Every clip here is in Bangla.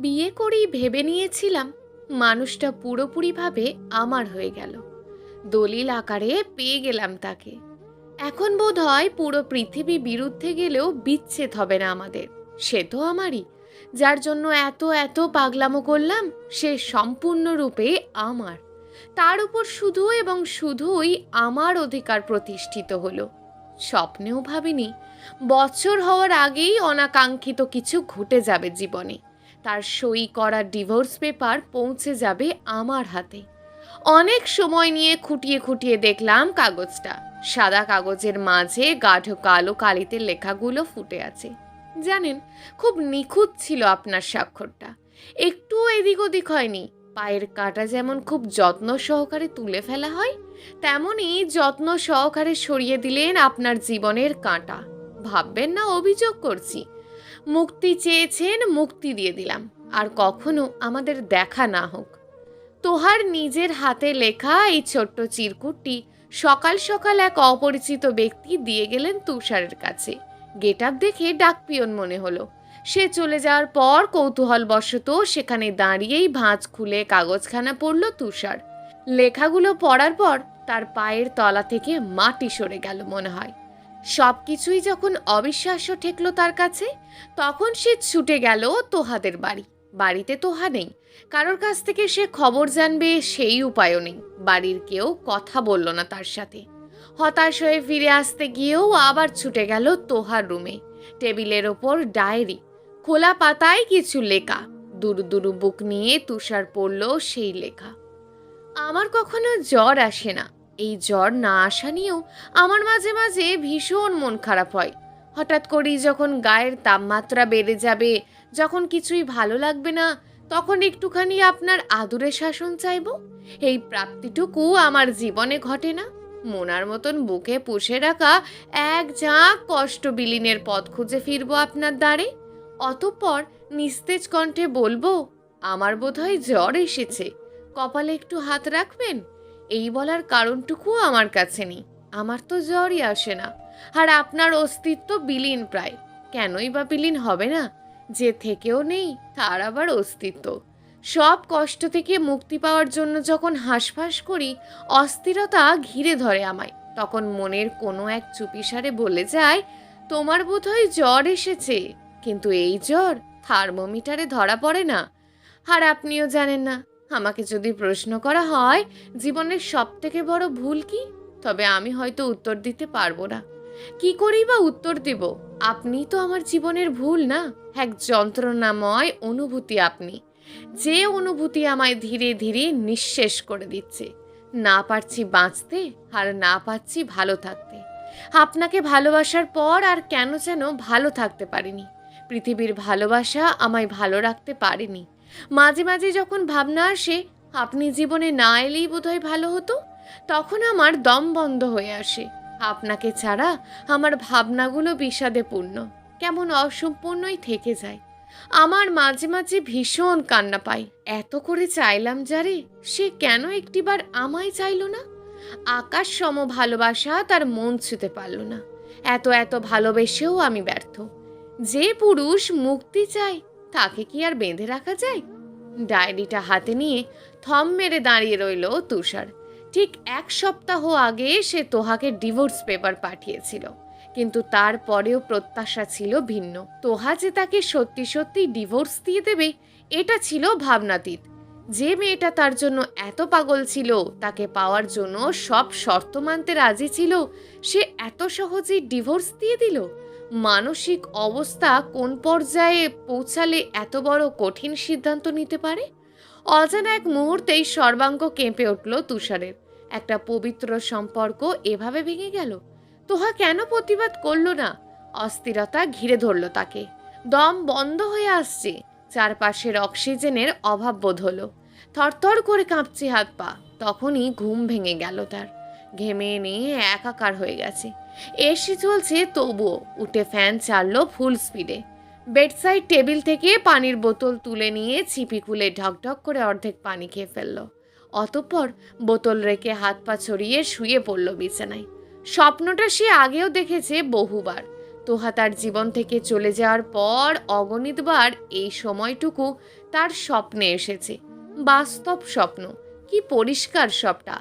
বিয়ে করেই ভেবে নিয়েছিলাম মানুষটা পুরোপুরিভাবে আমার হয়ে গেল, দলিল আকারে পেয়ে গেলাম তাকে। এখন বোধ হয় পুরো পৃথিবী বিরুদ্ধে গেলেও বিচ্ছেদ হবে না আমাদের। সে তো আমারই, যার জন্য এত এত পাগলামো করলাম সে সম্পূর্ণরূপে আমার। তার উপর শুধু এবং শুধুই আমার অধিকার প্রতিষ্ঠিত হলো। স্বপ্নেও ভাবিনি বছর হওয়ার আগেই অনাকাঙ্ক্ষিত কিছু ঘটে যাবে জীবনে। তার সই করা ডিভোর্স পেপার পৌঁছে যাবে আমার হাতে। অনেক সময় নিয়ে খুঁটিয়ে খুঁটিয়ে দেখলাম কাগজটা। সাদা কাগজের মাঝে গাঢ় কালো কালিতে লেখাগুলো ফুটে আছে। জানেন, খুব নিখুঁত ছিল আপনার স্বাক্ষরটা, একটুও এদিক ওদিক হয়নি। পায়ের কাঁটা যেমন খুব যত্ন সহকারে তুলে ফেলা হয়, তেমনই যত্ন সহকারে সরিয়ে দিলেন আপনার জীবনের কাঁটা। ভাববেন না অভিযোগ করছি। মুক্তি চেয়েছেন, মুক্তি দিয়ে দিলাম। আর কখনো আমাদের দেখা না হোক। তোহার নিজের হাতে লেখা এই ছোট্ট চিরকুটটি সকাল সকাল এক অপরিচিত ব্যক্তি দিয়ে গেলেন তুষারের কাছে। গেট আপ দেখে ডাকপিয়ন মনে হলো। সে চলে যাওয়ার পর কৌতূহলবশত সেখানে দাঁড়িয়েই ভাঁজ খুলে কাগজখানা পড়ল তুষার। লেখাগুলো পড়ার পর তার পায়ের তলা থেকে মাটি সরে গেল মনে হয়। সব কিছুই যখন অবিশ্বাস্য ঠেকল তার কাছে, তখন সে ছুটে গেল তোহাদের বাড়ি। বাড়িতে তোহা নেই, কারোর কাছ থেকে সে খবর জানবে সেই উপায়ও নেই। বাড়ির কেউ কথা বলল না তার সাথে। হতাশ হয়ে ফিরে আসতে গিয়েও আবার ছুটে গেল তোহার রুমে। টেবিলের ওপর ডায়েরি, খোলা পাতায় কিছু লেখা। দুরু দুরু বুক নিয়ে তুষার পড়ল সেই লেখা। আমার কখনো জ্বর আসে না। এই জ্বর না আসা নিয়েও আমার মাঝে মাঝে ভীষণ মন খারাপ হয়। হঠাৎ করেই যখন গায়ের তাপমাত্রা বেড়ে যাবে, যখন কিছুই ভালো লাগবে না, তখন একটুখানি আপনার আদুরে শাসন চাইব। এই প্রাপ্তিটুকু আমার জীবনে ঘটে না। মোনার মতন বুকে পুষে রাখা এক ঝাঁক কষ্ট বিলীনের পথ খুঁজে ফিরবো আপনার দ্বারে। অতঃপর নিস্তেজ কণ্ঠে বলবো, আমার বোধহয় জ্বর এসেছে, কপালে একটু হাত রাখবেন। এই বলার কারণটুকু আমার কাছে নেই। আমার তো জ্বরই আসে না। আর আপনার অস্তিত্ব বিলীন প্রায়। কেনই বা বিলীন হবে না? যে থেকেও নেই তার আবার অস্তিত্ব। সব কষ্ট থেকে মুক্তি পাওয়ার জন্য যখন হাঁসফাঁস করি, অস্থিরতা ঘিরে ধরে আমায়, তখন মনের কোনো এক চুপিসারে বলে যায়, তোমার বোধহয় জ্বর এসেছে। কিন্তু এই জ্বর থার্মোমিটারে ধরা পড়ে না। আর আপনিও জানেন না। আমাকে যদি প্রশ্ন করা হয় জীবনের সব থেকে বড় ভুল কি, তবে আমি হয়তো উত্তর দিতে পারবো না। কি করেই বা উত্তর দেব? আপনি তো আমার জীবনের ভুল না, এক যন্ত্রণাময় অনুভূতি আপনি, যে অনুভূতি আমায় ধীরে ধীরে নিঃশেষ করে দিচ্ছে। না পারছি বাঁচতে, আর না পারছি ভালো থাকতে। আপনাকে ভালোবাসার পর আর কেন যেন ভালো থাকতে পারিনি। পৃথিবীর ভালোবাসা আমায় ভালো রাখতে পারেনি। মাঝে মাঝে যখন ভাবনা আসে আপনি জীবনে না এলেই বোধহয় ভালো হতো, তখন আমার দম বন্ধ হয়ে আসে। আপনাকে ছাড়া আমার ভাবনাগুলো বিষাদে পূর্ণ, কেমন অসম্পূর্ণই থেকে যায়। আমার মাঝে মাঝে ভীষণ কান্না পাই। এত করে চাইলাম যারে, সে কেন একটিবার আমায় চাইল না? আকাশ সম ভালোবাসা তার মন ছুঁতে পারল না। এত এত ভালোবেসেও আমি ব্যর্থ। যে পুরুষ মুক্তি চায় তাকে কি আর বেঁধে রাখা যায়? ডায়েরিটা হাতে নিয়ে থম মেরে দাঁড়িয়ে রইল তুষার। ঠিক এক সপ্তাহ আগে সে তোহাকে ডিভোর্স পেপার পাঠিয়েছিল, কিন্তু তারপরেও প্রত্যাশা ছিল ভিন্ন। তোহা যে তাকে সত্যি সত্যি ডিভোর্স দিয়ে দেবে, এটা ছিল ভাবনাতীত। যে মেয়েটা তার জন্য এত পাগল ছিল, তাকে পাওয়ার জন্য সব শর্ত মানতে রাজি ছিল, সে এত সহজেই ডিভোর্স দিয়ে দিল। মানসিক অবস্থা কোন পর্যায়ে পৌঁছালে এত বড় কঠিন সিদ্ধান্ত নিতে পারে? অজানা এক মুহূর্তেই সর্বাঙ্গ কেঁপে উঠল তুষারের। একটা পবিত্র সম্পর্ক এভাবে ভেঙে গেল। তোহা কেন প্রতিবাদ করলো না? অস্থিরতা ঘিরে ধরল তাকে। দম বন্ধ হয়ে আসছে। চারপাশের অক্সিজেনের অভাব বোধ হলো। থরথর করে কাঁপছে হাত পা। তখনই ঘুম ভেঙে গেল তার। ঘেমে নিয়ে একাকার হয়ে গেছে। এসি চলছে তবুও। উঠে ফ্যান চাললো ফুল স্পিডে। বেডসাইড টেবিল থেকে পানির বোতল তুলে নিয়ে ছিপি খুলে ঢকঢক করে অর্ধেক পানি খেয়ে ফেলল। অতঃপর বোতল রেখে হাত পা ছড়িয়ে শুয়ে পড়ল বিছানায়। স্বপ্নটা সে আগেও দেখেছে বহুবার। তোহা তার জীবন থেকে চলে যাওয়ার পর অগণিতবার এই সময়টুকু তার স্বপ্নে এসেছে। বাস্তব স্বপ্ন, কি পরিষ্কার সবটা,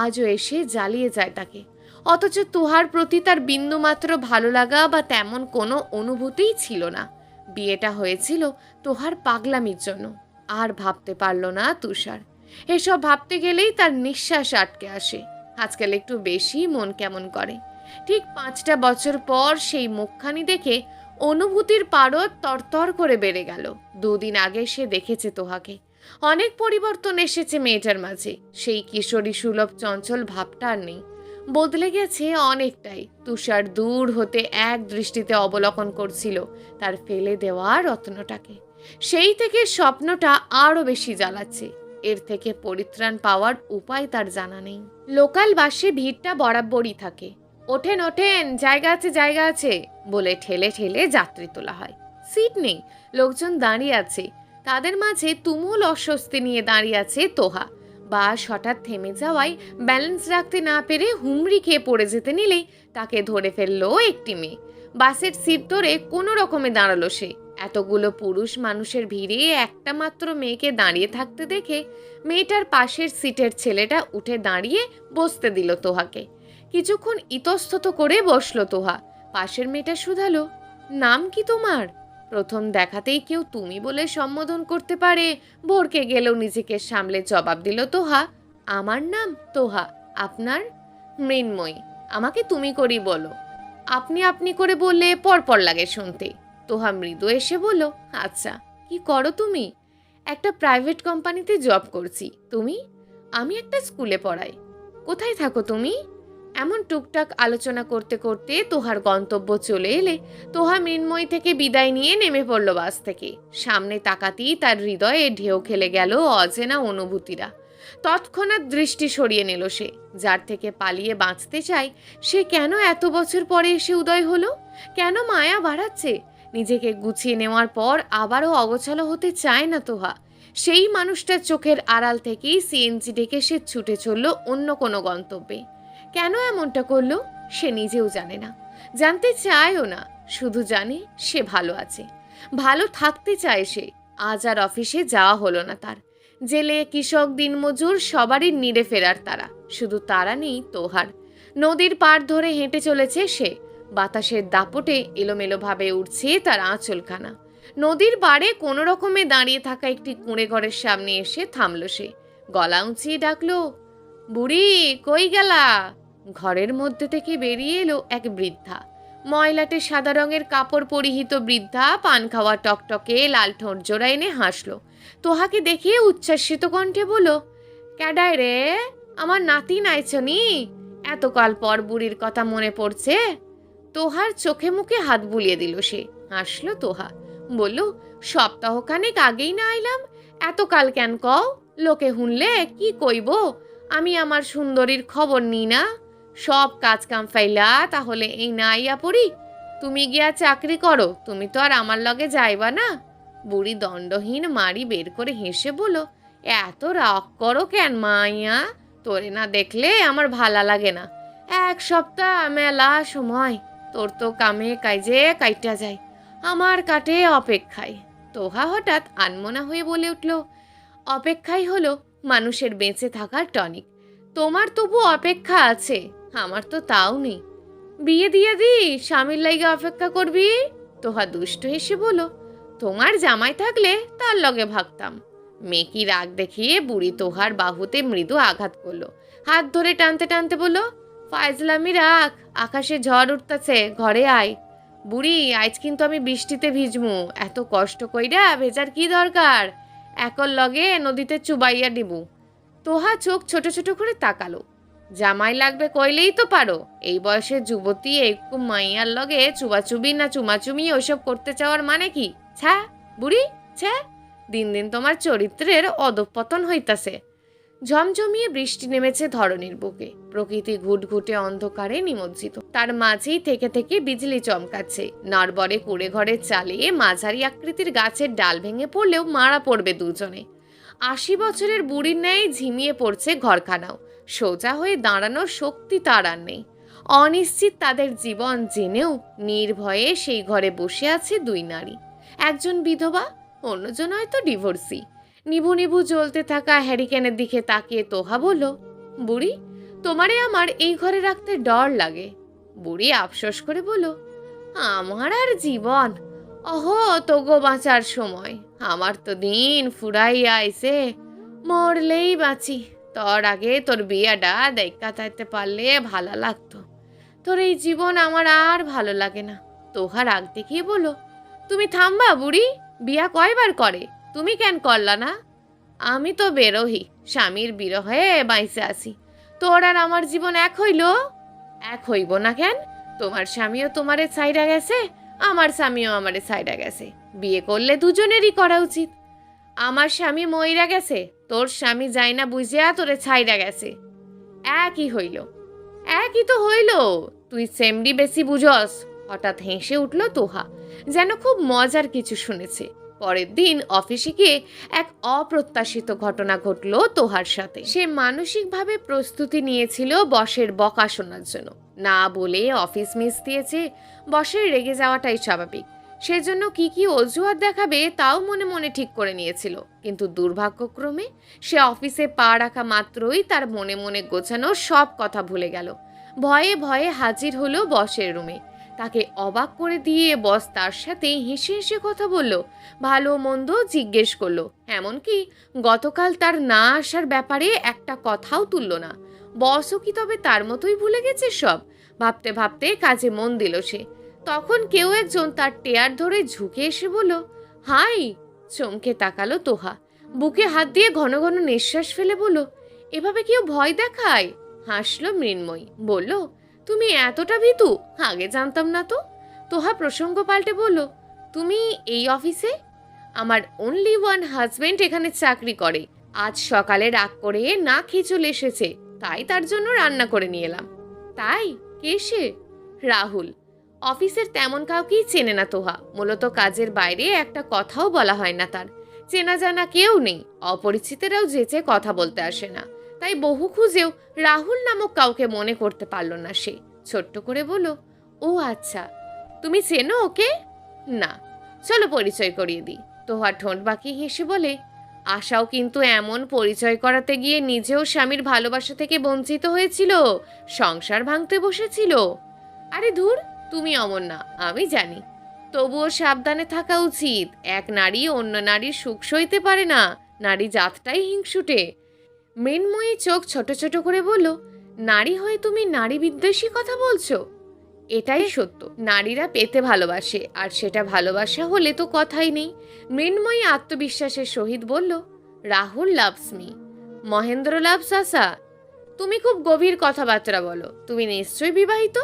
আজও এসে জ্বালিয়ে যায় তাকে। অথচ তোহার প্রতি তার বিন্দুমাত্র ভালো লাগা বা তেমন কোনো অনুভূতিই ছিল না। বিয়েটা হয়েছিল তোহার পাগলামির জন্য। আর ভাবতে পারল না তুষার। এসব ভাবতে গেলেই তার নিঃশ্বাস আটকে আসে। আজকাল একটু বেশি মন কেমন করে। ঠিক 5টা বছর পর সেই মুখখানি দেখে অনুভূতির পারদ তরতর করে বেড়ে গেল। 2 দিন আগে সে দেখেছে তোহাকে। অনেক পরিবর্তন এসেছে মেয়েটার মাঝে। সেই কিশোরী সুলভ চঞ্চল ভাবটা আর নেই, বদলে গেছে অনেকটাই। তুষার দূর হতে এক দৃষ্টিতে অবলোকন করছিল তার ফেলে দেওয়া রত্নটাকে। সেই থেকে স্বপ্নটা আরো বেশি জ্বালাচ্ছে। এর থেকে পরিত্রাণ পাওয়ার উপায় তার জানা নেই। লোকাল বাসে ভিড়টা বরাবরই থাকে। ওঠেন ওঠেন, জায়গা আছে জায়গা আছে বলে ঠেলে ঠেলে যাত্রী তোলা হয়। সিট নেই, লোকজন দাঁড়িয়ে আছে। তাদের মাঝে তুমুল অস্বস্তি নিয়ে দাঁড়িয়ে আছে তোহা। বাস হঠাৎ থেমে যাওয়ায় ব্যালেন্স রাখতে না পেরে হুমড়ি খেয়ে পড়ে যেতে নিলেই তাকে ধরে ফেললো একটি মেয়ে। বাসের সিট ধরে কোনো রকমে দাঁড়ালো সে। এতগুলো পুরুষ মানুষের ভিড়ে একটা মাত্র মেয়েকে দাঁড়িয়ে থাকতে দেখে মেয়েটার পাশের সিটের ছেলেটা উঠে দাঁড়িয়ে বসতে দিল তোহাকে। কিছুক্ষণ ইতস্তত করে বসলো তোহা। পাশের মেয়েটা শুধালো, নাম কি তোমার? প্রথম দেখাতেই কেউ তুমি বলে সম্বোধন করতে পারে ভরকে গেলেও নিজেকে সামলে জবাব দিল তোহা, আমার নাম তোহা। আপনার? মৃন্ময়ী। আমাকে তুমি করি বলো। আপনি আপনি করে বললে পরপর লাগে শুনতে। তোহা মৃদু এসে বলল, আচ্ছা, কি করো তুমি? একটা প্রাইভেট কোম্পানিতে জব করছি। তুমি? আমি একটা স্কুলে পড়াই। কোথায় থাকো তুমি? এমন টুকটাক আলোচনা করতে করতে তোহার গন্তব্য চলে এলে তোহা মৃন্ময়ী থেকে বিদায় নিয়ে নেমে পড়ল বাস থেকে। সামনে তাকাতেই তার হৃদয়ে ঢেউ খেলে গেল অচেনা অনুভূতিরা। তৎক্ষণাৎ দৃষ্টি সরিয়ে নিল সে। যার থেকে পালিয়ে বাঁচতে চায় সে কেন এত বছর পরে এসে উদয় হলো? কেন মায়া বাড়াচ্ছে? নিজেকে গুছিয়ে নেওয়ার পর আবারও অগোছালো হতে চায় না তোহা। সেই মানুষটার চোখের আড়াল থেকেই সিএনজি ডেকে সে ছুটে চলল অন্য কোনো গন্তব্যে। কেন এমনটা করলো সে নিজেও জানে না, জানতে চায়ও না। শুধু জানে সে ভালো আছে, ভালো থাকতে চায় সে। আজ আর অফিসে যাওয়া হলো না তার। জেলে, কৃষক, দিনমজুর সবারই নিড়ে ফেরার তারা। শুধু তারা নেই তোহার। নদীর পাড় ধরে হেঁটে চলেছে সে। বাতাসের দাপটে এলোমেলোভাবে উঠছে তার আঁচলখানা। নদীর পাড়ে কোনো রকমে দাঁড়িয়ে থাকা একটি কুঁড়ে ঘরের সামনে এসে থামল সে। গলা উঁচিয়ে ডাকলো, বুড়ি কই গেলা? ঘরের মধ্যে থেকে বেরিয়ে এলো এক বৃদ্ধা। ময়লাটে সাদা রঙের কাপড় পরিহিত বৃদ্ধা পান খাওয়া টকটকে লাল ঠোঁট জোড়া এনে হাসলো। তোহাকে দেখে উচ্ছ্বাসিত কণ্ঠে বলল, ক্যাডায় রে, আমার নাতি নাইছনি? এতকাল পর বুড়ির কথা মনে পড়ছে? তোহার চোখে মুখে হাত বুলিয়ে দিল সে। হাসলো তোহা, বলল, সপ্তাহখানেক আগেই না আইলাম, এতকাল কেন কও? লোকে হুনলে কি কইব? আমি আমার সুন্দরীর খবর নিই না? সব কাজ কাম ফাইলা তাহলে এই না আইয়া পড়ি? তুমি গিয়া চাকরি করো, তুমি তো আর আমার লগে যাইবা না? বুড়ি দণ্ডহীন মারি বের করে হেসে বলো, এত রাগ করো কেন মাইয়া? তোরে না দেখলে আমার ভালা লাগে না। 1 সপ্তাহ মেলা সময়, তোর তো কামে কাজে কাইটা যায়, আমার কাটে অপেক্ষায়। তোহা হঠাৎ আনমনা হয়ে বলে উঠল, অপেক্ষাই হলো মানুষের বেঁচে থাকার টনিক। তোমার তবু অপেক্ষা আছে, আমার তো তাও নেই। বিয়ে দিয়ে দি, স্বামীর লাইগে অপেক্ষা করবি? তোহা দুষ্ট হেসে বলো, তোমার জামাই থাকলে তার লগে ভাগতাম। মেকি রাগ দেখিয়ে বুড়ি তোহার বাহুতে মৃদু আঘাত করলো। হাত ধরে টানতে টানতে বলল, ফাইজলামি রাখ, আকাশে ঝড় উঠতেছে, ঘরে আয়। বুড়ি, আজ কিন্তু আমি বৃষ্টিতে ভিজমু। এত কষ্ট কইরা ভেজার কি দরকার? একর লগে নদীতে চুবাইয়া দিবু। তোহা চোখ ছোট ছোট করে তাকালো। জামাই লাগবে কইলেই তো পারো। এই বয়সের যুবতী একটু মাইয়ার লগে চুবাচুবি না চুমাচুমি ওইসব করতে চাওয়ার মানে কি? ছ্যা বুড়ি, ছ্যা। দিন দিন তোমার চরিত্রের অধঃপতন হইতাছে। ঝমঝমিয়ে বৃষ্টি নেমেছে ধরণীর বুকে। প্রকৃতি ঘুটঘুটে অন্ধকারে নিমজ্জিত। তার মাঝেই থেকে থেকে বিজলি চমকাচ্ছে। নড়বড়ে কুড়ে ঘরের চালে মাঝারি আকৃতির গাছের ডাল ভেঙে পড়লেও মারা পড়বে দুজনে। 80 বছরের বুড়ির ন্যায় ঝিমিয়ে পড়ছে ঘরখানাও। সোজা হয়ে দাঁড়ানোর শক্তি তার আর নেই। অনিশ্চিত তাদের জীবন জেনেও নির্ভয়ে সেই ঘরে বসে আছে দুই নারী, একজন বিধবা, অন্যজন হয়তো ডিভোর্সি। নিভু নিভু জ্বলতে থাকা হ্যারিকেনের দিকে তাকিয়ে তোহা বলল, বুড়ি, তোমারে আমার এই ঘরে রাখতে ডর লাগে। বুড়ি আফসোস করে বলল, আমার আর জীবন, অহো তোগো বাঁচার সময়, আমার তো দিন ফুরাইয়া আইছে, মরলেই বাঁচি। তোর আগে তোর বিয়াটা দেখা থাকতে পারলে ভালো লাগতো, তোর এই জীবন আমার আর ভালো লাগে না। তোহার রাগ দেখিয়ে বলো, তুমি থামবা বুড়ি, বিয়া কয়বার করে, তুমি কেন করলা না? আমি তো বেরোহি, স্বামীর বিরহে বাইসে আসি, তোর আর আমার জীবন এক হইল? এক হইব না কেন? তোমার স্বামীও তোমারে ছাইড়া গেছে, আমার স্বামীও আমারে ছাইড়া গেছে, বিয়ে করলে দুজনেরই করা উচিত। আমার স্বামী মইরা গেছে, তোর স্বামী যাই না বুঝিয়া তোরে ছাইড়া গেছে, একই হইল। একই তো হইল, তুই সেমডি বেশি বুঝস। হঠাৎ হেসে উঠল তোহা, যেন খুব মজার কিছু শুনেছে। পরের দিন অফিসে গিয়ে এক অপ্রত্যাশিত ঘটনা ঘটল তোহার সাথে। সে মানসিকভাবে প্রস্তুতি নিয়েছিল বসের বকা শোনার জন্য। না বলে অফিস মিস দিয়েছে, বসের রেগে যাওয়াটাই স্বাভাবিক। সেজন্য কি কি অজুহাত দেখাবে তাও মনে মনে ঠিক করে নিয়েছিল। কিন্তু দুর্ভাগ্যক্রমে সে অফিসে পা রাখা মাত্রই তার মনে মনে গোছানো সব কথা ভুলে গেল। ভয়ে ভয়ে হাজির হলো বসের রুমে। তাকে অবাক করে দিয়ে বস তার সাথে হেসে হেসে কথা বলল, ভালো মন্দ জিজ্ঞেস করলো, এমনকি গতকাল তার না আসার ব্যাপারে একটা কথাও তুলল না। বসও কি তবে তার মতোই ভুলে গেছে সব? ভাবতে ভাবতে কাজে মন দিল সে। তখন কেউ একজন তার টেয়ার ধরে ঝুঁকে এসে বলল, হাই। চমকে তাকালো তোহা, বুকে হাত দিয়ে ঘন ঘন নিঃশ্বাস ফেলে বলল, এভাবে কেউ ভয় দেখায়? হাসলো মৃন্ময়ী, বলল, তুমি এতটা ভীতু? আগে জানতাম না তো। তোহা প্রসঙ্গ পাল্টে বলল, তুমি এই অফিসে? আমার অনলি ওয়ান হাজবেন্ড এখানে চাকরি করে। আজ সকালে রাগ করে না খেয়ে চলে এসেছে, তাই তার জন্য রান্না করে নিয়ে এলাম। তাই? কে সে? রাহুল। অফিসের তেমন কাউকেই চেনে না তোহা। মূলত কাজের বাইরে একটা কথাও বলা হয় না তার। চেনা জানা কেউ নেই, অপরিচিতরাও যেচে কথা বলতে আসে না। তাই বহু খুঁজেও রাহুল নামক কাউকে মনে করতে পারল না সে। ছোট্ট করে বলল, ও আচ্ছা, তুমি চেনো ওকে? না। চলো পরিচয় করিয়ে দিই। তোহার ঠোঁট বাঁকিয়ে হেসে বলে, আশাও কিন্তু এমন পরিচয় করাতে গিয়ে নিজেও স্বামীর ভালোবাসা থেকে বঞ্চিত হয়েছিল, সংসার ভাঙতে বসেছিল। আরে ধুর, তুমি অমন না, আমি জানি। তবুও সাবধানে থাকা উচিত। এক নারী অন্য নারীর সুখ সইতে পারে না, নারী জাতটাই হিংসুটে। মৃন্ময়ী চোখ ছোট ছোট করে বলল, নারী হয়ে তুমি নারী বিদ্বেষী কথা বলছো? এটাই সত্য, নারীরা পেতে ভালোবাসে, আর সেটা ভালোবাসা হলে তো কথাই নেই। মৃন্ময়ী আত্মবিশ্বাসের সহিত বলল, Rahul loves me, Mahendra loves Asha. তুমি খুব গভীর কথাবার্তা বলো। তুমি নিশ্চয়ই বিবাহিত?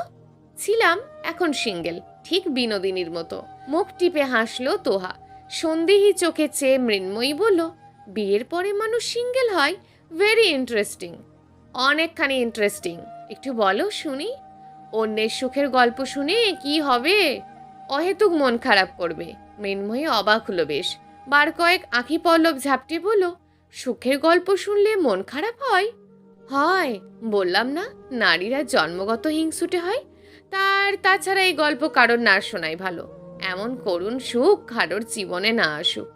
ছিলাম, এখন সিঙ্গেল, ঠিক বিনোদিনীর মতো। মুখ টিপে হাসলো তোহা। সন্দেহী চোখে চেয়ে মৃন্ময়ী বলল, বিয়ের পরে মানুষ সিঙ্গেল হয়? Very interesting. অনেকখানি ইন্টারেস্টিং। একটু বলো শুনি। অন্যের সুখের গল্প শুনে কি হবে? অহেতুক মন খারাপ করবে। মৃন্ময়ী অবাক হলো বেশ। বার কয়েক আঁখি পল্লব ঝাপটে বলল, সুখের গল্প শুনলে মন খারাপ হয়? হয়, বললাম না, নারীরা জন্মগত হিংসুটে হয়। তাছাড়া এই গল্প কারোর না শোনাই ভালো। এমন করুণ সুখ কারোর জীবনে না আসুক।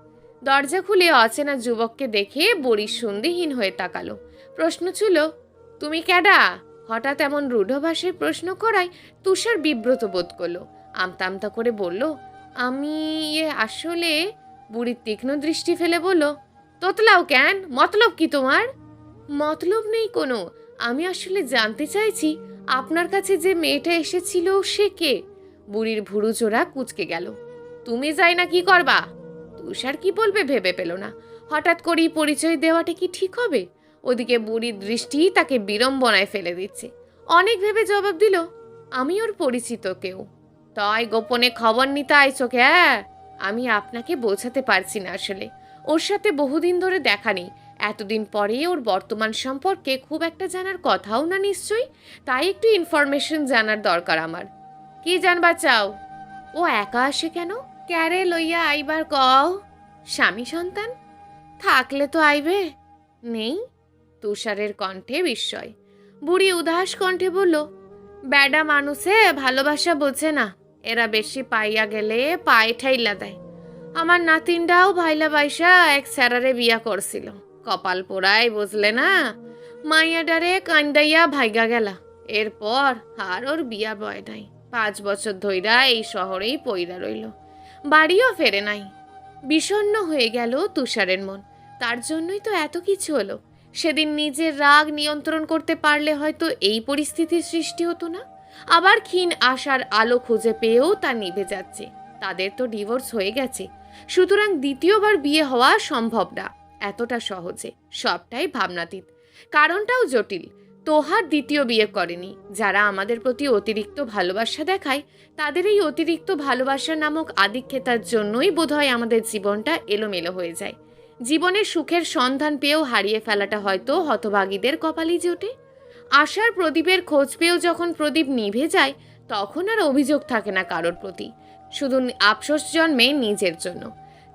দরজা খুলে অচেনা যুবককে দেখে বুড়ি সন্দেহীন হয়ে তাকালো। প্রশ্ন ছিল, তুমি ক্যাডা? হঠাৎ এমন রূঢ় ভাষায় প্রশ্ন করায় তুষার বিব্রত বোধ করলো। আমতা আমতা করে বলল, আমি আসলে। বুড়ি তীক্ষ্ণ দৃষ্টি ফেলে বলল, তোতলাও কেন? মতলব কি তোমার? মতলব নেই কোনো। আমি আসলে জানতে চাইছি, আপনার কাছে যে মেয়েটা এসেছিল সে কে? বুড়ির ভুরু জোড়া কুঁচকে গেল। তুমি যাই না কি করবা? তুষার কি বলবে ভেবে পেল না। হঠাৎ করেই পরিচয় দেওয়াটা কি ঠিক হবে? ওদিকে বুড়ির দৃষ্টি তাকে বিড়ম্বনায় ফেলে দিচ্ছে। অনেক ভেবে জবাব দিল, আমি ওর পরিচিত কেউ। তাই গোপনে খবর নিতে আইছো কে? আমি আপনাকে বোঝাতে পারছি না আসলে। ওর সাথে বহুদিন ধরে দেখা নেই। এতদিন পরে ওর বর্তমান সম্পর্কে খুব একটা জানার কথাও না নিশ্চয়ই। তাই একটু ইনফরমেশন জানার দরকার আমার। কি জানবা চাও? ও একা আসে কেন? ক্যারে লইয়া আইবার কও। স্বামী সন্তান থাকলে তো আইবে। নেই? তুষারের কণ্ঠে বিস্ময়। বুড়ি উদাস কণ্ঠে বলল, বেডা মানুষে ভালোবাসা বোঝে না, এরা বেশি পাইয়া গেলে পায়ে ঠাইলা দেয়। আমার নাতিনটাও ভাইলা বাইসা এক স্যারারে বিয়া করছিল, কপাল পোড়ায় বুঝলে না, মাইয়াডারে কান্দাইয়া ভাইগা গেলা। এরপর আর ওর বিয়া বয় নাই, 5 বছর ধইরা এই শহরেই পইরা রইল, বাড়িও ফেরে নাই। বিষণ্ণ হয়ে গেল তুষারের মন। তার জন্যই তো এত কিছু হলো। সেদিন নিজের রাগ নিয়ন্ত্রণ করতে পারলে হয়তো এই পরিস্থিতির সৃষ্টি হতো না। আবার ক্ষীণ আশার আলো খুঁজে পেয়েও তা নিভে যাচ্ছে। তাদের তো ডিভোর্স হয়ে গেছে, সুতরাং দ্বিতীয়বার বিয়ে হওয়া সম্ভব না এতটা সহজে। সবটাই ভাবনাতীত, কারণটাও জটিল। তোহার দ্বিতীয় বিয়ে করেনি। যারা আমাদের প্রতি অতিরিক্ত ভালোবাসা দেখায়, তাদের এই অতিরিক্ত ভালোবাসা নামক আধিক্যতার জন্যই বোধহয় আমাদের জীবনটা এলোমেলো হয়ে যায়। জীবনের সুখের সন্ধান পেয়েও হারিয়ে ফেলাটা হয়তো হতভাগীদের কপালই জোটে। আশার প্রদীপের খোঁজ পেয়েও যখন প্রদীপ নিভে যায়, তখন আর অভিযোগ থাকে না কারোর প্রতি, শুধু আফসোস জন্মে নিজের জন্য।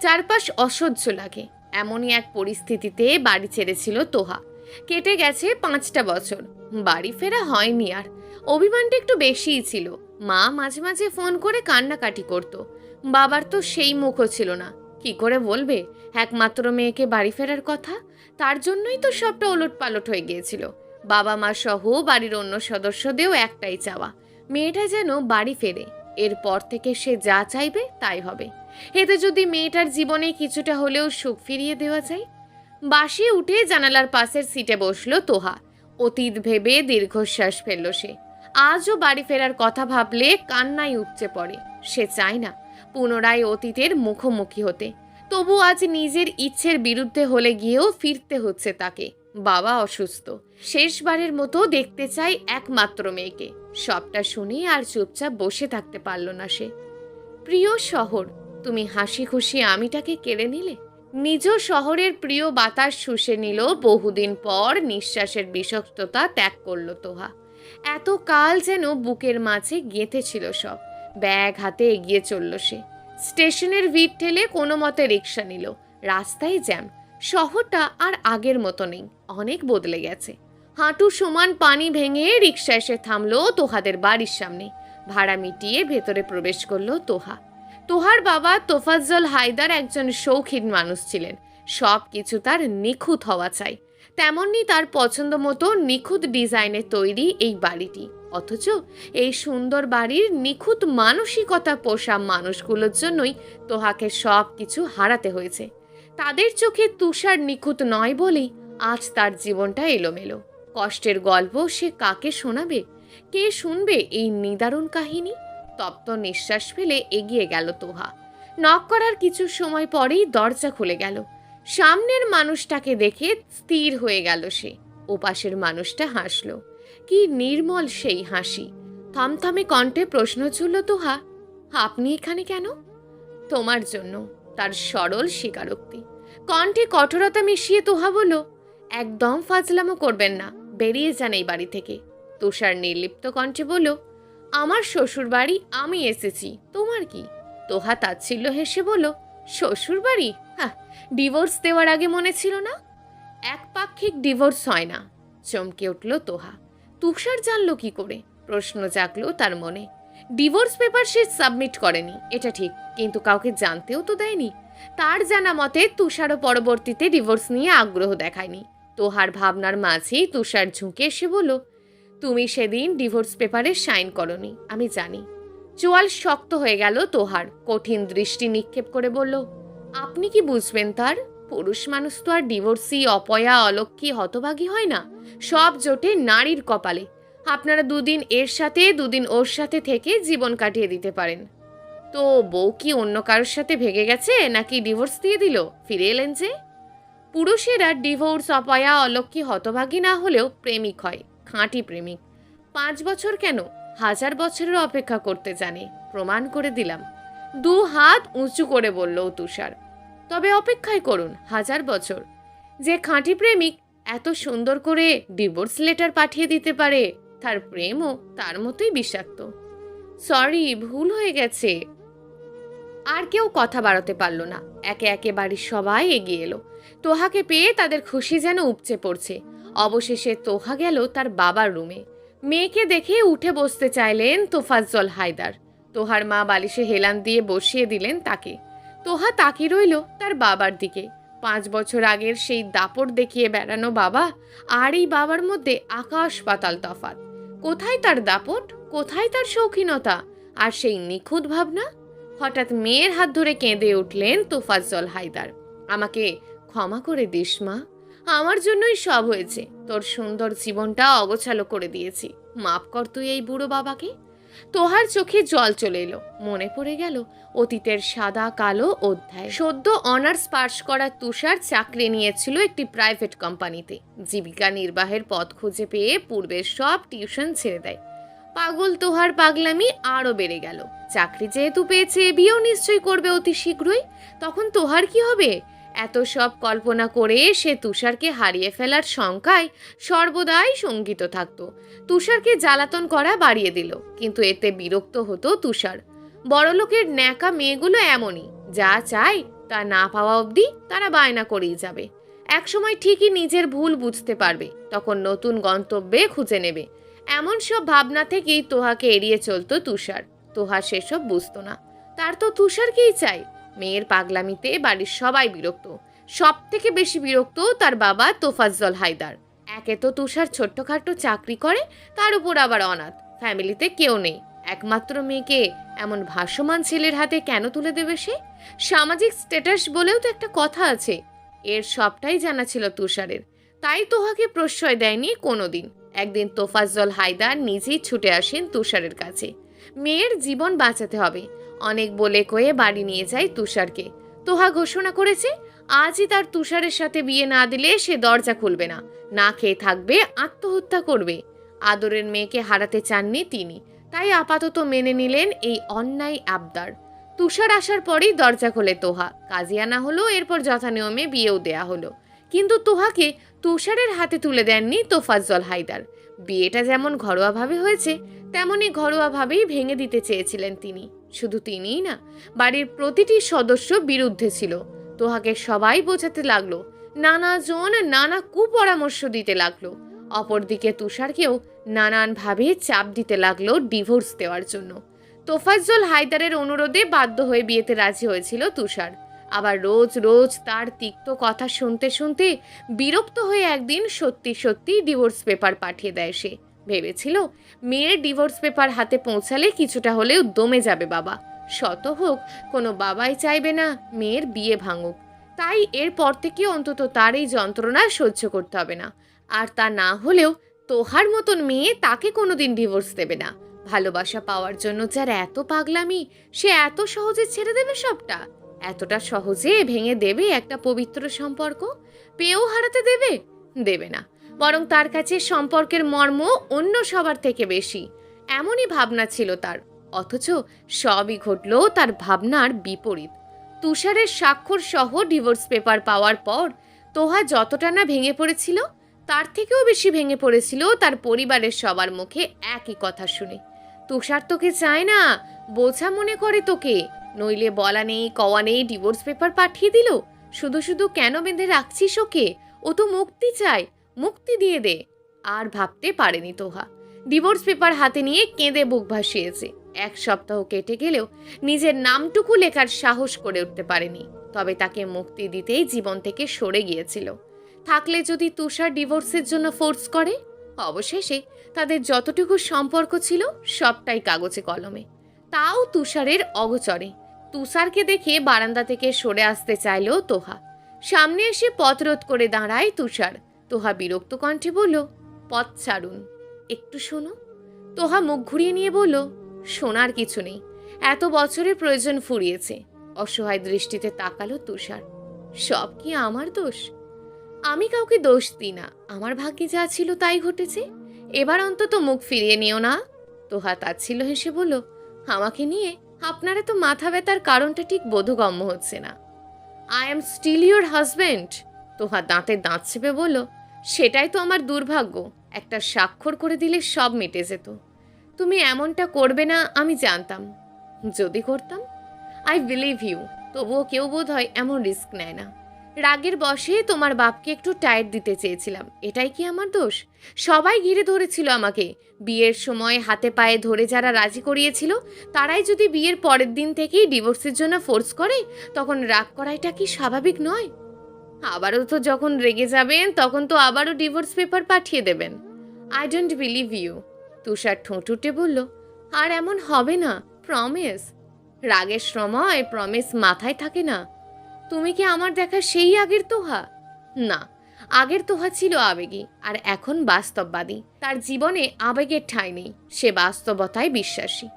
চারপাশ অসহ্য লাগে। এমনই এক পরিস্থিতিতে বাড়ি ছেড়েছিল তোহা। কেটে গেছে 5টা বছর, বাড়ি ফেরা হয়নি আর। অভিমানটা একটু বেশিই ছিল। মা মাঝে মাঝে ফোন করে কান্নাকাটি করত। বাবার তো সেই মুখও ছিল না, কি করে বলবে একমাত্র মেয়েকে বাড়ি ফেরার কথা। তার জন্যই তো সবটা ওলটপালট হয়ে গিয়েছিল। বাবা মা সহ বাড়ির অন্য সদস্যদেরও একটাই চাওয়া, মেয়েটা যেন বাড়ি ফেরে। এরপর থেকে সে যা চাইবে তাই হবে। এতে যদি মেয়েটার জীবনে কিছুটা হলেও সুখ ফিরিয়ে দেওয়া যায়। বাসে উঠে জানালার পাশের সিটে বসলো তোহা। অতীত ভেবে দীর্ঘশ্বাস ফেলল সে। আজও বাড়ি ফেরার কথা ভাবলে কান্নায় উপচে পড়ে। সে চায় না পুনরায় অতীতের মুখোমুখি হতে, তবু আজ নিজের ইচ্ছের বিরুদ্ধে হলে গিয়েও ফিরতে হচ্ছে তাকে। বাবা অসুস্থ, শেষবারের মতো দেখতে চাই একমাত্র মেয়েকে। সবটা শুনে আর চুপচাপ বসে থাকতে পারল না সে। প্রিয় শহর, তুমি হাসি খুশি আমিটাকে কেড়ে নিলে। নিজ শহরের প্রিয় বাতাস শুষে নিল। বহুদিন পর নিঃশ্বাসের বিষাক্ততা ত্যাগ করল তোহা। এত কাল যেন বুকের মাঝে গেঁথেছিল সব। ব্যাগ হাতে এগিয়ে চলল সে। স্টেশনের ভিড় ঠেলে কোনো মতে রিক্সা নিল। রাস্তায় জ্যাম। শহরটা আর আগের মতো নেই, অনেক বদলে গেছে। হাঁটু সমান পানি ভেঙে রিক্সা এসে থামলো তোহাদের বাড়ির সামনে। ভাড়া মিটিয়ে ভেতরে প্রবেশ করলো তোহা। তোহার বাবা তোফাজ্জল হায়দার একজন শৌখিন মানুষ ছিলেন। সব কিছু তার নিখুঁত হওয়া চাই। তেমনি তার পছন্দ মতো নিখুঁত ডিজাইনে তৈরি এই বাড়িটি। অথচ এই সুন্দর বাড়ির নিখুঁত মানসিকতা পোষা মানুষগুলোর জন্যই তোহাকে সব কিছু হারাতে হয়েছে। তাদের চোখে তুষার নিখুঁত নয় বলেই আজ তার জীবনটা এলোমেলো। কষ্টের গল্প সে কাকে শোনাবে? কে শুনবে এই নিদারুণ কাহিনী? তপ্ত নিঃশ্বাস ফেলে এগিয়ে গেল তোহা। নক করার কিছু সময় পরেই দরজা খুলে গেল। সামনের মানুষটাকে দেখে স্থির হয়ে গেল সে। ওপাশের মানুষটা হাসল। কি নির্মল সেই হাসি! থমথমে কণ্ঠে প্রশ্ন ছুড়ল তোহা, আপনি এখানে কেন? তোমার জন্য, তার সরল স্বীকারোক্তি। কণ্ঠে কঠোরতা মিশিয়ে তোহা বলল, একদম ফাজলামো করবেন না, বেরিয়ে যান এই বাড়ি থেকে। তুষার নির্লিপ্ত কণ্ঠে বলল, আমার শ্বশুর বাড়ি, আমি এসেছি, তোমার কি? তোহা তাচ্ছিল্য হেসে বলল, শ্বশুর বাড়ি? হ্যাঁ, ডিভোর্স দেওয়ার আগে মনে ছিল না? একপাক্ষিক ডিভোর্স হয় না। চমকে উঠল তোহা। তুষার জানলো কি করে? প্রশ্ন জাগলো তার মনে। ডিভোর্স পেপার সে সাবমিট করেনি, এটা ঠিক, কিন্তু কাউকে জানতেও তো দেয়নি। তার জানা মতে তুষারও পরবর্তীতে ডিভোর্স নিয়ে আগ্রহ দেখায়নি। তোহার ভাবনার মাঝেই তুষার ঝুঁকে এসে বলল, তুমি সেদিন ডিভোর্স পেপারে সাইন করনি, আমি জানি। চোয়াল শক্ত হয়ে গেল তোহার। কঠিন দৃষ্টি নিক্ষেপ করে বলল, আপনি কি বুঝবেন তার? পুরুষ মানুষ তো আর ডিভোর্সি, অপয়া, অলক্ষী, হতভাগী হয় না। সব জোটে নারীর কপালে। আপনারা দুদিন এর সাথে দুদিন ওর সাথে থেকে জীবন কাটিয়ে দিতে পারেন। তো বউ কি অন্য কারোর সাথে ভেগে গেছে, নাকি ডিভোর্স দিয়ে দিল? ফিরে এলেন যে। পুরুষেরা ডিভোর্স, অপয়া, অলক্ষী, হতভাগী না হলেও প্রেমিক হয়, খাঁটি প্রেমিক। 5 বছর কেন, 1000 বছরের অপেক্ষা করতে জানে, প্রমাণ করে দিলাম। 2 হাত উঁচু করে বলল তুষার। তবে অপেক্ষাই করুন 1000 বছর। যে খাঁটি প্রেমিক এত সুন্দর করে ডিভোর্স লেটার পাঠিয়ে দিতে পারে, তার প্রেমও তার মতোই বিষাক্ত। সরি, ভুল হয়ে গেছে। আর কেউ কথা বাড়াতে পারল না। একে একে বাড়ির সবাই এগিয়ে এলো। তোহাকে পেয়ে তাদের খুশি যেন উপচে পড়ছে। অবশেষে তোহা গেল তার বাবার রুমে। মেয়েকে দেখে উঠে বসতে চাইলেন তোফাজ্জল হায়দার। তোহার মা বালিশে হেলান দিয়ে বসিয়ে দিলেন তাকে। তোহা তাকিয়ে রইল তার বাবার দিকে। 5 বছর আগের সেই দাপট দেখিয়ে বেড়ানো বাবা আর এই বাবার মধ্যে আকাশ পাতাল তফাৎ। কোথায় তার দাপট, কোথায় তার শৌখিনতা আর সেই নিখুঁত ভাবনা? হঠাৎ মেয়ের হাত ধরে কেঁদে উঠলেন তোফাজ্জল হায়দার। আমাকে ক্ষমা করে দিস মা, আমার জন্যই সব হয়েছে। তোর সুন্দর জীবনটা অগোছালো করে দিয়েছি, মাফ কর তুই এই বুড়ো বাবাকে। তোহার চোখে জল চলে এলো। মনে পড়ে গেল অতীতের সাদা কালো অধ্যায়। সদ্য অনার্স পাশ করা তুষার চাকরি নিয়েছিল একটি প্রাইভেট কোম্পানিতে। জীবিকা নির্বাহের পথ খুঁজে পেয়ে পূর্বের সব টিউশন ছেড়ে দেয়। পাগল তোহার পাগলামি আরও বেড়ে গেল। চাকরি যেহেতু পেয়েছে, বিয়েও নিশ্চয়ই করবে অতি শীঘ্রই। তখন তোহার কি হবে? এত সব কল্পনা করে সে তুষারকে হারিয়ে ফেলার শঙ্কায় সর্বদাই শঙ্কিত থাকত। তুষারকে জ্বালাতন করা বাড়িয়ে দিল, কিন্তু এতে বিরক্ত হতো তুষার। বড়লোকের ন্যাকা মেয়েগুলো এমনই, যা চায় তা না পাওয়া অবধি তারা বায়না করেই যাবে। একসময় ঠিকই নিজের ভুল বুঝতে পারবে, তখন নতুন গন্তব্যে খুঁজে নেবে। এমন সব ভাবনা থেকেই তোহাকে এড়িয়ে চলতো তুষার। তোহা সেসব বুঝতো না। তার তো তুষারকেই চাই। মেয়ের পাগলামিতে বাড়ির সবাই বিরক্ত। সব থেকে বেশি বিরক্ত তার বাবা তোফাজ্জল হায়দার। একে তো তুষার ছোট্টখাট্টো চাকরি করে, তার উপর আবার অনাথ, ফ্যামিলিতে কেউ নেই। একমাত্র মেয়েকে এমন ভাসমান ছেলের হাতে কেন তুলে দেবে সে? সামাজিক স্ট্যাটাস বলেও তো একটা কথা আছে। এর সবটাই জানা ছিল তুষারের, তাই তোহাকে প্রশ্রয় দেয়নি কোনোদিন। একদিন তোফাজ্জল হায়দার নিজেই ছুটে আসেন তুষারের কাছে। মেয়ের জীবন বাঁচাতে হবে অনেক বলে কয়ে বাড়ি নিয়ে যায় তুষারকে। তোহা ঘোষণা করেছে আজই তার তুষারের সাথে বিয়ে না দিলে সে দরজা খুলবে না, না খেয়ে থাকবে, আত্মহত্যা করবে। আদরের মেয়েকে হারাতে চাননি তিনি, তাই আপাতত মেনে নিলেন এই অন্যায় আবদার। তুষার আসার পরেই দরজা খোলে তোহা। কাজী আনা হলো, এরপর যথানিয়মে বিয়েও দেয়া হলো। কিন্তু তোহাকে তুষারের হাতে তুলে দেননি তোফাজ্জল হায়দার। বিয়েটা যেমন ঘরোয়াভাবে হয়েছে, তেমনই ঘরোয়াভাবেই ভেঙে দিতে চেয়েছিলেন তিনি। শুধু তিনিই না, বাড়ির প্রতিটি সদস্য বিরুদ্ধে ছিল। তোহাকে সবাই বোঝাতে লাগলো, নানাজন নানা কুপরামর্শ দিতে লাগলো। অপরদিকে তুষারকেও নানানভাবে চাপ দিতে লাগলো ডিভোর্স দেওয়ার জন্য। তোফাজ্জল হায়দারের অনুরোধে বাধ্য হয়ে বিয়েতে রাজি হয়েছিল তুষার। আবার রোজ রোজ তার তিক্ত কথা শুনতে শুনতে বিরক্ত হয়ে একদিন সত্যি সত্যি ডিভোর্স পেপার পাঠিয়ে দেয় সে। ভেবেছিল মেয়ের ডিভোর্স পেপার হাতে পৌঁছালে কিছুটা হলেও দমে যাবে বাবা। শত হোক, কোনো বাবাই চাইবে না মেয়ের বিয়ে ভাঙুক। তাই এরপর থেকে অন্তত তার এই যন্ত্রণা সহ্য করতে হবে না। আর তা না হলেও তোহার মতন মেয়ে তাকে কোনোদিন ডিভোর্স দেবে না। ভালোবাসা পাওয়ার জন্য যার এত পাগলামি, সে এত সহজে ছেড়ে দেবে সবটা? এতটা সহজে ভেঙে দেবে একটা পবিত্র সম্পর্ক? পেয়েও হারাতে দেবে? দেবে না। বরং তার কাছে সম্পর্কের মর্ম অন্য সবার থেকে বেশি, এমনই ভাবনা ছিল তার। অথচ সবই ঘটল তার ভাবনার বিপরীত। তুষারের স্বাক্ষর সহ ডিভোর্স পেপার পাওয়ার পর তোহা যতটা না ভেঙে পড়েছিল, তার থেকেও বেশি ভেঙে পড়েছিল তার পরিবারের সবার মুখে একই কথা শুনে। তুষার তোকে চায় না, বোঝা মনে করে তোকে। নইলে বলা নেই কওয়া নেই ডিভোর্স পেপার পাঠিয়ে দিল। শুধু শুধু কেন বেঁধে রাখছিস ওকে? ও তো মুক্তি চায়, মুক্তি দিয়ে দে। আর ভাবতে পারেনি তোহা। ডিভোর্স পেপার হাতে নিয়ে কেঁদে বুক ভাসিয়েছে। 1 সপ্তাহ কেটে গেলেও নিজের নামটুকু লেখার সাহস করে উঠতে পারেনি। তবে তাকে মুক্তি দিতেই জীবন থেকে সরে গিয়েছিল। থাকলে যদি তুষার ডিভোর্সের জন্য ফোর্স করে? অবশেষে তাদের যতটুকু সম্পর্ক ছিল সবটাই কাগজে কলমে। তাও তুষারের অগোচরে। তুষারকে দেখে বারান্দা থেকে সরে আসতে চাইলেও তোহা। সামনে এসে পথ রোধ করে দাঁড়ায় তুষার। তোহা বিরক্ত কণ্ঠে বলল, পথ ছাড়ুন, একটু শোনো। তোহা মুখ ঘুরিয়ে নিয়ে বলল, শোনার কিছু নেই, এত বছরের প্রয়োজন ফুরিয়েছে। অসহায় দৃষ্টিতে তাকালো তুষার। সব কি আমার দোষ? আমি কাউকে দোষ দিই না, আমার ভাগ্যে যা ছিল তাই ঘটেছে। এবার অন্তত মুখ ফিরিয়ে নিও না। তোহা তাচ্ছিল্য হেসে বলল, আমাকে নিয়ে আপনারা তো মাথা ব্যথার কারণটা ঠিক বোধগম্য হচ্ছে না। I am still your husband. Toha দাঁতে দাঁত চেপে বলল, সেটাই তো আমার দুর্ভাগ্য। একটা স্বাক্ষর করে দিলে সব মিটে যেত। তুমি এমনটা করবে না আমি জানতাম। যদি করতাম? I believe you. তবুও কেউ বোধ হয় এমন রিস্ক নেয় না। রাগের বশে তোমার বাপকে একটু টাইট দিতে চেয়েছিলাম, এটাই কি আমার দোষ? সবাই ঘিরে ধরেছিল আমাকে। বিয়ের সময় হাতে পায়ে ধরে যারা রাজি করিয়েছিল, তারাই যদি বিয়ের পরের দিন থেকেই ডিভোর্সের জন্য ফোর্স করে, তখন রাগ করাটা কি স্বাভাবিক নয়? আবারও তো যখন রেগে যাবেন তখন তো আবারও ডিভোর্স পেপার পাঠিয়ে দেবেন। I don't believe you. Tushar ঠোঁটুটে বলল, আর এমন হবে না, প্রমিস। রাগের সময় প্রমিস মাথায় থাকে না। তুমি কি আমার দেখা সেই আগের তোহা? না, আগের তোহা ছিল আবেগী, আর এখন বাস্তববাদী। তার জীবনে আবেগের ঠাঁই নেই, সে বাস্তবতায় বিশ্বাসী।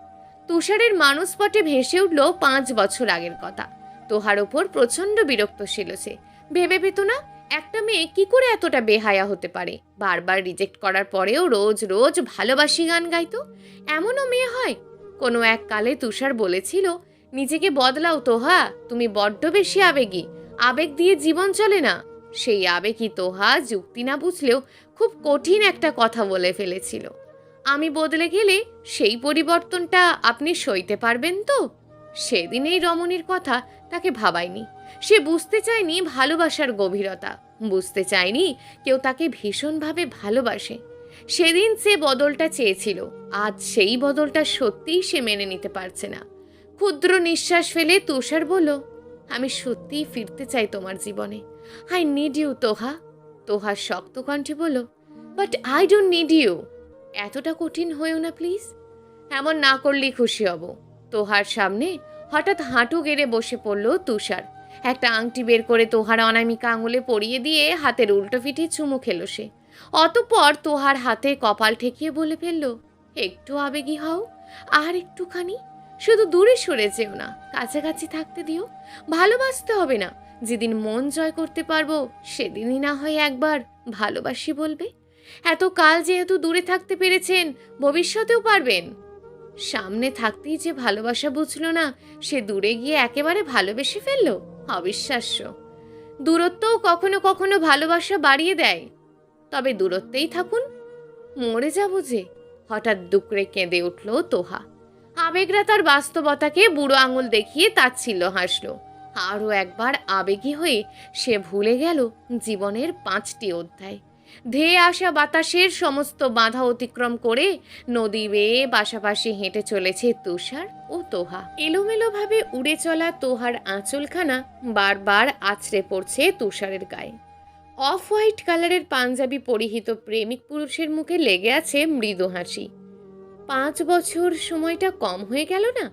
তুষারের মানসপটে ভেসে উঠল 5 বছর আগের কথা। তোহার ওপর প্রচণ্ড বিরক্ত ছিল সে। ভেবে পেত না একটা মেয়ে কি করে এতটা বেহায়া হতে পারে। বারবার রিজেক্ট করার পরেও রোজ রোজ ভালোবাসি গান গাইতো। এমনও মেয়ে হয়? কোনো এক কালে তুষার বলেছিল, নিজেকে বদলাও তোহা, তুমি বড্ড বেশি আবেগী, আবেগ দিয়ে জীবন চলে না। সেই আবেগী তোহা যুক্তি না বুঝলেও খুব কঠিন একটা কথা বলে ফেলেছিল, আমি বদলে গেলে সেই পরিবর্তনটা আপনি সইতে পারবেন তো? সেদিন এই রমণীর কথা তাকে ভাবায়নি। সে বুঝতে চায়নি ভালোবাসার গভীরতা, বুঝতে চায়নি কেউ তাকে ভীষণভাবে ভালোবাসে। সেদিন সে বদলটা চেয়েছিল, আজ সেই বদলটা সত্যিই সে মেনে নিতে পারছে না। ক্ষুদ্র নিঃশ্বাস ফেলে তুষার বলল, আমি সত্যিই ফিরতে চাই তোমার জীবনে। I need you Toha. Toha শক্ত কণ্ঠে বলল, but I don't need you. এতটা কঠিন হয়েও না প্লিজ। এমন না করলেই খুশি হব। তোহার সামনে হঠাৎ হাঁটু গেড়ে বসে পড়ল তুষার। একটা আংটি বের করে তোহার অনামিকা আঙুলে পরিয়ে দিয়ে হাতের উল্টো পিঠে চুমু খেলো সে। অতঃপর তোহার হাতে কপাল ঠেকিয়ে বলে ফেলল, একটু আবেগী হও, আর একটুখানি। শুধু দূরে সরে যেও না, কাছাকাছি থাকতে দিও। ভালোবাসতে হবে না, যেদিন মন জয় করতে পারবো সেদিনই না হয় একবার ভালোবাসি বলবে। এত কাল যেহেতু দূরে থাকতে পেরেছেন, ভবিষ্যতেও পারবেন। সামনে থাকতেই যে ভালোবাসা বুঝলো না, সে দূরে গিয়ে একেবারে ভালোবেসে ফেললো। অবিশ্বাস্য। দূরত্বও কখনো কখনো ভালোবাসা বাড়িয়ে দেয়। তবে দূরত্বেই থাকুন, মরে যাবো যে। হঠাৎ দুকড়ে কেঁদে উঠল তোহা। আবেগরা তার বাস্তবতাকে বুড়ো আঙুল দেখিয়ে তাচ্ছিল্য হাসল। আরও একবার আবেগী হয়ে সে ভুলে গেল জীবনের 5টি অধ্যায়। ধেয়ে আসা বাতাসের সমস্ত বাধা অতিক্রম করে নদী বেয়ে পাশাপাশি হেঁটে চলেছে তুষার ও তোহা। এলোমেলোভাবে উড়ে চলা তোহার আঁচলখানা বারবার আছড়ে পড়ছে তুষারের গায়ে। অফ হোয়াইট কালারের পাঞ্জাবি পরিহিত প্রেমিক পুরুষের মুখে লেগে আছে মৃদু হাসি। 5 বছর সময়টা কম হয়ে গেল না?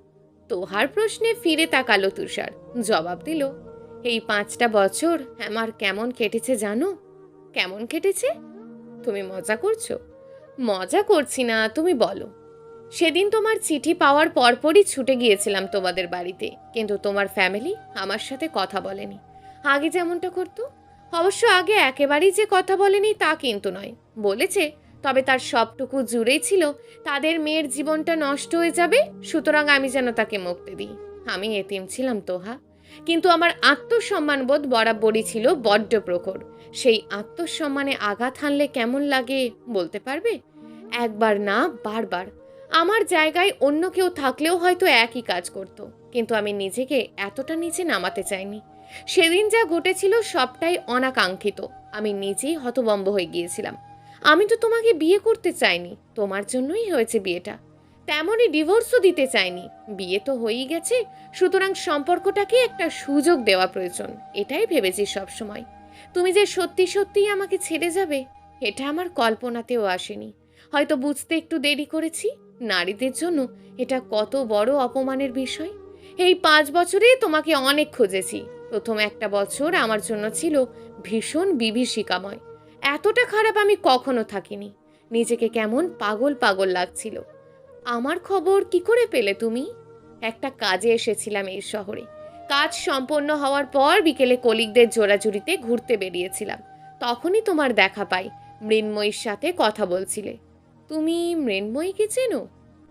তোহার প্রশ্নে ফিরে তাকালো তুষার, জবাব দিল, এই 5টা বছর আমার কেমন কেটেছে জানো? কেমন কেটেছে? তুমি মজা করছো? মজা করছি না, তুমি বলো। সেদিন তোমার চিঠি পাওয়ার পরপরই ছুটে গিয়েছিলাম তোমাদের বাড়িতে, কিন্তু তোমার ফ্যামিলি আমার সাথে কথা বলেনি আগে যেমনটা করতো। অবশ্য আগে একেবারেই যে কথা বলেনি তা কিন্তু নয়, বলেছে, তবে তার সবটুকু জুড়েই ছিল তাদের মেয়ের জীবনটা নষ্ট হয়ে যাবে, সুতরাং আমি যেন তাকে মুক্তি দিই। আমি এতিম ছিলাম তোহা, কিন্তু আমার আত্মসম্মানবোধ বরাবরই ছিল বড্ড প্রখর। সেই আত্মসম্মানে আঘাত হানলে কেমন লাগে বলতে পারবে? একবার না, বারবার। আমার জায়গায় অন্য কেউ থাকলেও হয়তো একই কাজ করত, কিন্তু আমি নিজেকে এতটা নিচে নামাতে চাইনি। সেদিন যা ঘটেছিল সবটাই অনাকাঙ্ক্ষিত। আমি নিজেই হতভম্ব হয়ে গিয়েছিলাম। আমি তো তোমাকে বিয়ে করতে চাইনি, তোমার জন্যই হয়েছে বিয়েটা। তেমনই ডিভোর্সও দিতে চাইনি, বিয়ে তো হয়েই গেছে, সুতরাং সম্পর্কটাকে একটা সুযোগ দেওয়া প্রয়োজন, এটাই ভেবেছি সবসময়। তুমি যে সত্যি সত্যিই আমাকে ছেড়ে যাবে, এটা আমার কল্পনাতেও আসেনি। হয়তো বুঝতে একটু দেরি করেছি। নারীদের জন্য এটা কত বড় অপমানের বিষয়। এই 5 বছরে তোমাকে অনেক খুঁজেছি। প্রথম একটা বছর আমার জন্য ছিল ভীষণ বিভীষিকাময়। এতটা খারাপ আমি কখনো থাকিনি। নিজেকে কেমন পাগল পাগল লাগছিল। আমার খবর কি করে পেলে তুমি? একটা কাজে এসেছিলাম এই শহরে। কাজ সম্পন্ন হওয়ার পর বিকেলে কলিগদের জোড়াজুড়িতে ঘুরতে বেরিয়েছিলাম। তখনই তোমার দেখা পাই। মৃন্ময়ীর সাথে কথা বলছিলে। তুমি মৃন্ময়ীকে চেনো?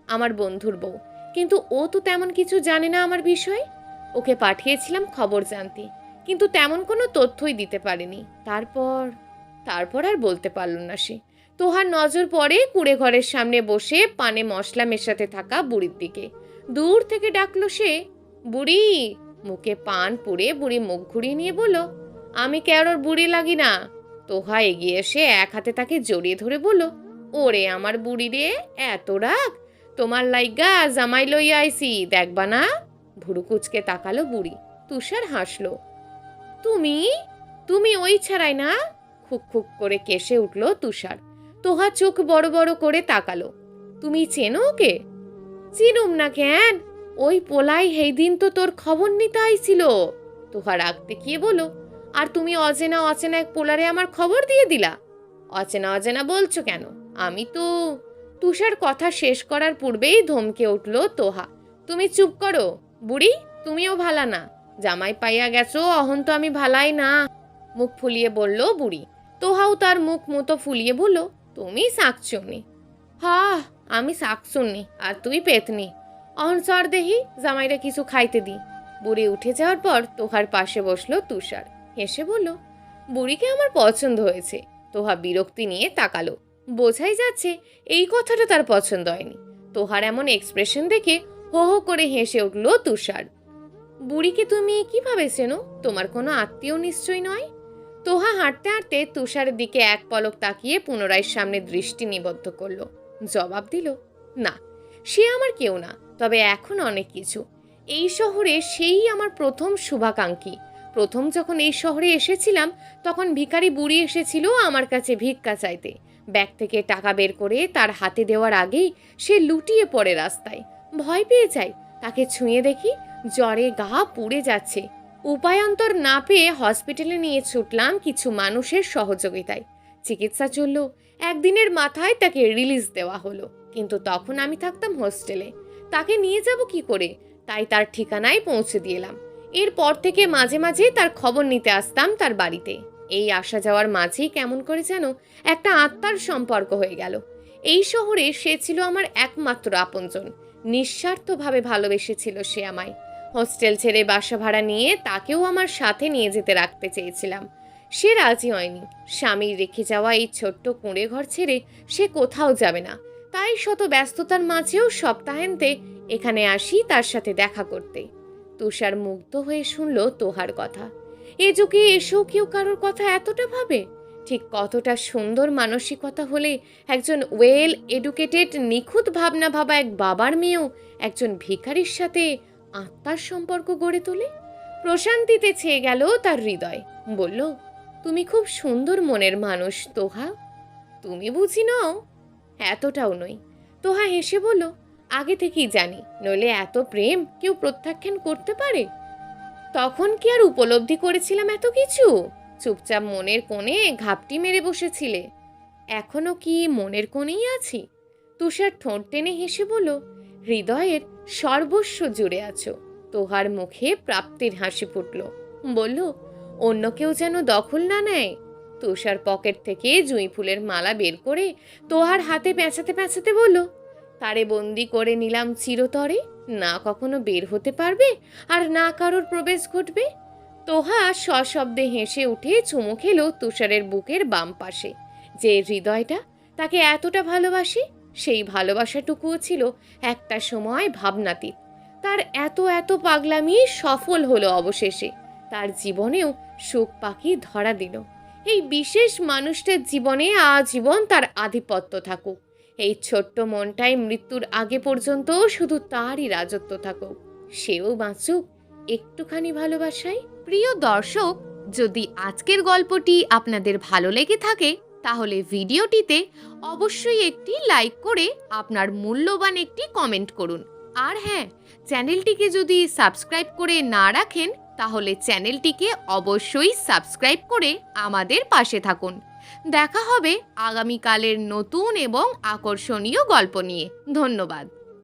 আমার বন্ধুর বউ, কিন্তু ও তো তেমন কিছু জানে না আমার বিষয়ে। ওকে পাঠিয়েছিলাম খবর জানতে, কিন্তু তেমন কোনো তথ্যই দিতে পারেনি। তারপর আর বলতে পারল না সে। তোহার নজর পড়ে কুঁড়ে ঘরের সামনে বসে পানে মশলা মেশাতে থাকা বুড়ির দিকে। দূর থেকে ডাকলো সে, বুড়ি। মুখে পান পুড়ে বুড়ি মুখ ঘুরিয়ে নিয়ে বলল, আমি কারোর বুড়ি লাগি না। তোহা এগিয়ে এসে এক হাতে তাকে জড়িয়ে ধরে বলল, ওরে আমার বুড়ি রে, এত রাগ! তোমার লাইগা জামাই লইয়া আইছি, দেখবা না? ভুরু কুচকে তাকালো বুড়ি। তুষার হাসলো। তুমি তুমি ওই ছাড়াই না? খুক খুক করে কেসে উঠল তুষার। তোহা চোখ বড় বড় করে তাকালো। তুমি চেনো ওকে? চিনুম না কেন? ওই পোলাই হেই দিন তো তোর খবর নিতে আইছিল। তোহা রাগ দেখিয়ে বলো, আর তুমি অচেনা অচেনা এক পোলারে আমার খবর দিয়ে দিলা? অচেনা অচেনা বলছো কেন? আমি তো... তুষার কথা শেষ করার পূর্বেই ধমকে উঠল তোহা। তুমি চুপ করো বুড়ি, তুমিও ভালা না। জামাই পাইয়া গেছো, অহন তো আমি ভালাই না। মুখ ফুলিয়ে বলল বুড়ি। তোহাও তার মুখ মতো ফুলিয়ে বলল, তুমি শাকচুন্নি। হা, আমি শাকচুন্নি আর তুই পেতনি। অহন সর দেহি, জামাইরা কিছু খাইতে দি। বুড়ি উঠে যাওয়ার পর তোহার পাশে বসলো তুষার। হেসে বলল, বুড়িকে আমার পছন্দ হয়েছে। তোহা বিরক্তি নিয়ে তাকালো। বোঝাই যাচ্ছে এই কথাটা তার পছন্দ হয়নি। তোহার এমন এক্সপ্রেশন দেখে হো হো করে হেসে উঠল তুষার। বুড়িকে তুমি কিভাবে চেনো? তোমার কোনো আত্মীয় নিশ্চয়ই নয়? তোহা হাঁটতে হাঁটতে তুষারের দিকে এক পলক তাকিয়ে পুনরায় সামনে দৃষ্টি নিবদ্ধ করলো। জবাব দিল, না, সে আমার কেউ না, তবে এখন অনেক কিছু। এই শহরে সেই আমার প্রথম শুভাকাঙ্ক্ষী। প্রথম যখন এই শহরে এসেছিলাম, তখন ভিখারি বুড়ি এসেছিল আমার কাছে ভিক্ষা চাইতে। ব্যাগ থেকে টাকা বের করে তার হাতে দেওয়ার আগেই সে লুটিয়ে পড়ে রাস্তায়। ভয় পেয়ে যাই, তাকে ছুঁয়ে দেখি জ্বরে গা পুড়ে যাচ্ছে। উপায়ান্তর না পেয়ে হসপিটালে নিয়ে ছুটলাম কিছু মানুষের সহযোগিতায়। চিকিৎসা চলল। একদিনের মাথায় তাকে রিলিজ দেওয়া হলো, কিন্তু তখন আমি থাকতাম হোস্টেলে। তাকে নিয়ে যাব কি করে? তাই তার ঠিকানায় পৌঁছে দিলাম। এরপর থেকে মাঝে মাঝে তার খবর নিতে আসতাম তার বাড়িতে। এই আসা যাওয়ার মাঝেই কেমন করে যেন একটা আত্মার সম্পর্ক হয়ে গেল। এই শহরে সে ছিল আমার একমাত্র আপনজন। নিঃস্বার্থভাবে ভালোবেসেছিল সে আমায়। হোস্টেল ছেড়ে বাসা ভাড়া নিয়ে তাকেও আমার সাথে নিয়ে যেতে রাখতে চেয়েছিলাম। সে রাজি হয়নি। স্বামীর রেখে যাওয়া এই ছোট্ট কুঁড়ে ঘর ছেড়ে সে কোথাও যাবে না। তাই শত ব্যস্ততার মাঝেও সপ্তাহান্তে এখানে আসি তার সাথে দেখা করতে। তুষার মুগ্ধ হয়ে শুনল তোহার কথা। এ যুগে এসেও কেউ কারোর কথা এতটা ভাবে? ঠিক কতটা সুন্দর মানসিকতা হলে একজন ওয়েল এডুকেটেড নিখুঁত ভাবনা ভাবা এক বাবার মেয়েও একজন ভিখারির সাথে আত্মার সম্পর্ক গড়ে তোলে। প্রশান্তিতে ছেয়ে গেল তার হৃদয়। বলল, তুমি খুব সুন্দর মনের মানুষ তোহা। তুমি বুঝি নও? এতটাও নই। তোহা হেসে বলল, আগে থেকেই জানি, নইলে এত প্রেম কেউ প্রত্যাখ্যান করতে পারে? তখন কি আর উপলব্ধি করেছিলাম এত কিছু? চুপচাপ মনের কোণে ঘাপটি মেরে বসেছিলে। এখনো কি মনের কোণেই আছি? তুষার ঠোঁট টেনে হেসে বলল, হৃদয়ের সর্বস্ব জুড়ে আছো। তোহার মুখে প্রাপ্তির হাসি ফুটল। বলল, অন্য কেউ যেন দখল না নেয়। তুষার পকেট থেকে জুঁই ফুলের মালা বের করে তোহার হাতে পেঁচাতে পেঁচাতে বলল, তারে বন্দি করে নিলাম চিরতরে, না কখনো বের হতে পারবে আর না কারোর প্রবেশ ঘটবে। তোহা সশব্দে হেসে উঠে চুমু খেলো তুষারের বুকের বাম পাশে। যে হৃদয়টা তাকে এতটা ভালোবাসে, সেই ভালোবাসাটুকুও ছিল একটা সময় ভাবনাতীত। তার এত এত পাগলামি সফল হলো অবশেষে। তার জীবনেও সুখ পাখি ধরা দিল। এই বিশেষ মানুষটার জীবনে আজীবন তার আধিপত্য থাকুক। এই ছোট্ট মনটাই মৃত্যুর আগে পর্যন্ত শুধু তারই রাজত্ব থাকুক। সেও বাঁচুক একটুখানি ভালোবাসায়। প্রিয় দর্শক, যদি আজকের গল্পটি আপনাদের ভালো লেগে থাকে তাহলে ভিডিওটিতে অবশ্যই একটি লাইক করে আপনার মূল্যবান একটি কমেন্ট করুন। আর হ্যাঁ, চ্যানেলটিকে যদি সাবস্ক্রাইব করে না রাখেন তাহলে চ্যানেলটিকে অবশ্যই সাবস্ক্রাইব করে আমাদের পাশে থাকুন। দেখা হবে আগামীকালের নতুন এবং আকর্ষণীয় গল্প নিয়ে। ধন্যবাদ।